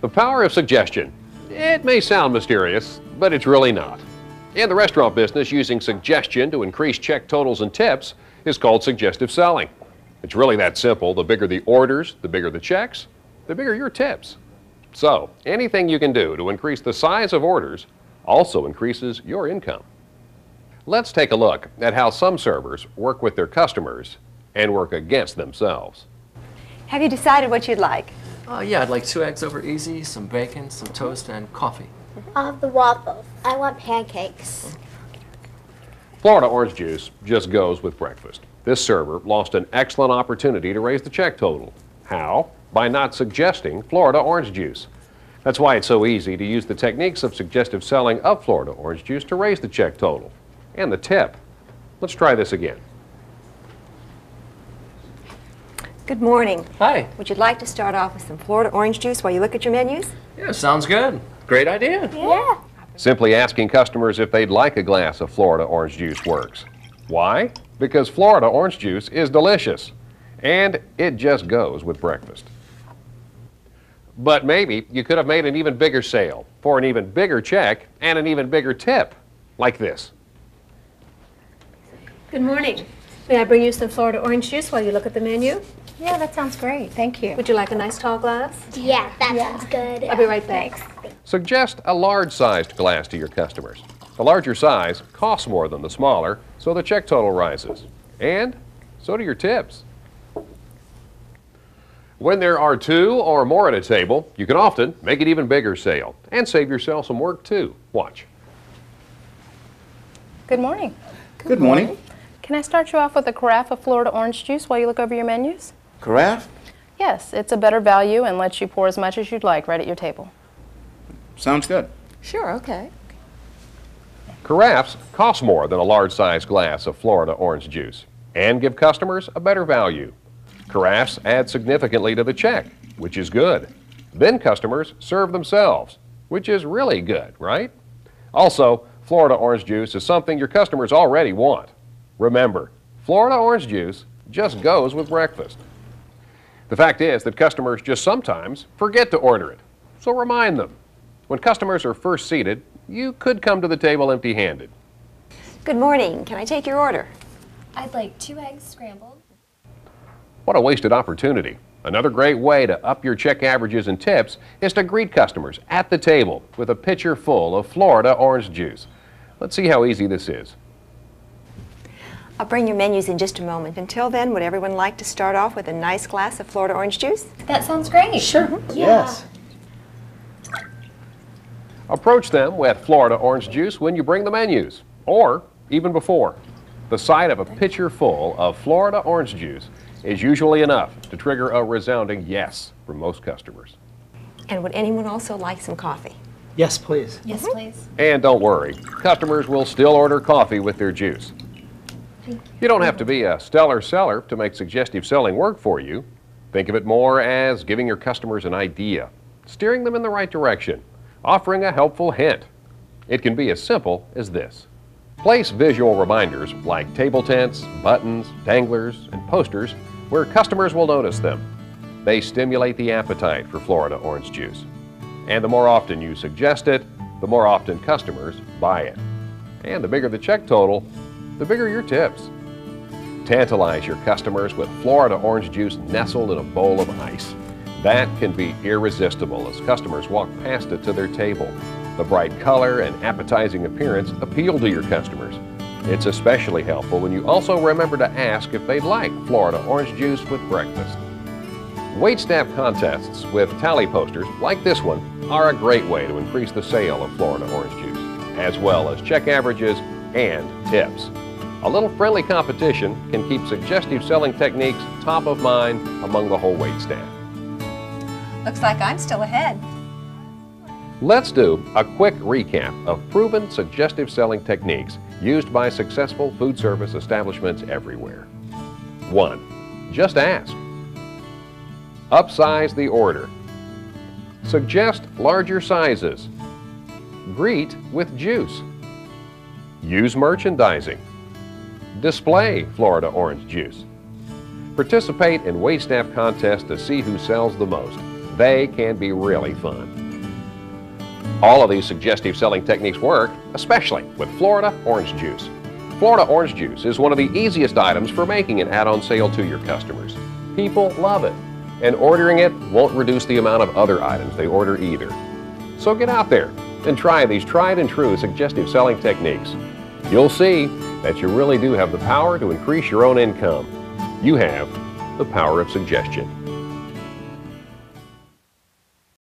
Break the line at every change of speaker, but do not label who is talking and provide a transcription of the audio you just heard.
The power of suggestion. It may sound mysterious, but it's really not. In the restaurant business, using suggestion to increase check totals and tips is called suggestive selling. It's really that simple. The bigger the orders, the bigger the checks, the bigger your tips. So, anything you can do to increase the size of orders also increases your income. Let's take a look at how some servers work with their customers and work against themselves.
Have you decided what you'd like?
Yeah, I'd like 2 eggs over easy, some bacon, some toast, and coffee.
I'll have the waffles. I want pancakes.
Florida orange juice just goes with breakfast. This server lost an excellent opportunity to raise the check total. How? By not suggesting Florida orange juice. That's why it's so easy to use the techniques of suggestive selling of Florida orange juice to raise the check total and the tip. Let's try this again.
Good morning.
Hi.
Would you like to start off with some Florida orange juice while you look at your menus?
Yeah, sounds good. Great idea.
Yeah.
Simply asking customers if they'd like a glass of Florida orange juice works. Why? Because Florida orange juice is delicious, and it just goes with breakfast. But maybe you could have made an even bigger sale for an even bigger check and an even bigger tip, like this.
Good morning. May I bring you some Florida orange juice while you look at the menu?
Yeah, that sounds great. Thank you.
Would you like a nice tall glass?
Yeah, that sounds good.
I'll be right back.
Suggest a large-sized glass to your customers. The larger size costs more than the smaller, so the check total rises. And so do your tips. When there are 2 or more at a table, you can often make an even bigger sale and save yourself some work too. Watch.
Good morning.
Good morning.
Can I start you off with a carafe of Florida orange juice while you look over your menus?
Carafe?
Yes, it's a better value and lets you pour as much as you'd like right at your table.
Sounds good.
Sure, okay.
Carafes cost more than a large-sized glass of Florida orange juice and give customers a better value. Carafes add significantly to the check, which is good. Then customers serve themselves, which is really good, right? Also, Florida orange juice is something your customers already want. Remember, Florida orange juice just goes with breakfast. The fact is that customers just sometimes forget to order it, so remind them. When customers are first seated, you could come to the table empty-handed.
Good morning. Can I take your order?
I'd like 2 eggs scrambled.
What a wasted opportunity. Another great way to up your check averages and tips is to greet customers at the table with a pitcher full of Florida orange juice. Let's see how easy this is.
I'll bring your menus in just a moment. Until then, would everyone like to start off with a nice glass of Florida orange juice?
That sounds great.
Sure.
Yes.
Approach them with Florida orange juice when you bring the menus, or even before. The sight of a pitcher full of Florida orange juice is usually enough to trigger a resounding yes from most customers.
And would anyone also like some coffee?
Yes, please.
Yes, please.
And don't worry, customers will still order coffee with their juice. You don't have to be a stellar seller to make suggestive selling work for you. Think of it more as giving your customers an idea, steering them in the right direction, offering a helpful hint. It can be as simple as this. Place visual reminders like table tents, buttons, danglers, and posters where customers will notice them. They stimulate the appetite for Florida orange juice. And the more often you suggest it, the more often customers buy it. And the bigger the check total, the bigger your tips. Tantalize your customers with Florida orange juice nestled in a bowl of ice. That can be irresistible as customers walk past it to their table. The bright color and appetizing appearance appeal to your customers. It's especially helpful when you also remember to ask if they'd like Florida orange juice with breakfast. Waitstaff contests with tally posters like this one are a great way to increase the sale of Florida orange juice, as well as check averages and tips. A little friendly competition can keep suggestive selling techniques top of mind among the whole waitstaff.
Looks like I'm still ahead.
Let's do a quick recap of proven suggestive selling techniques used by successful food service establishments everywhere. 1. Just ask. Upsize the order. Suggest larger sizes. Greet with juice. Use merchandising. Display Florida orange juice. Participate in waitstaff contests to see who sells the most. they can be really fun. All of these suggestive selling techniques work, especially with Florida orange juice. Florida orange juice is one of the easiest items for making an add-on sale to your customers. People love it, and ordering it won't reduce the amount of other items they order either. So get out there and try these tried and true suggestive selling techniques. You'll see that you really do have the power to increase your own income. You have the power of suggestion.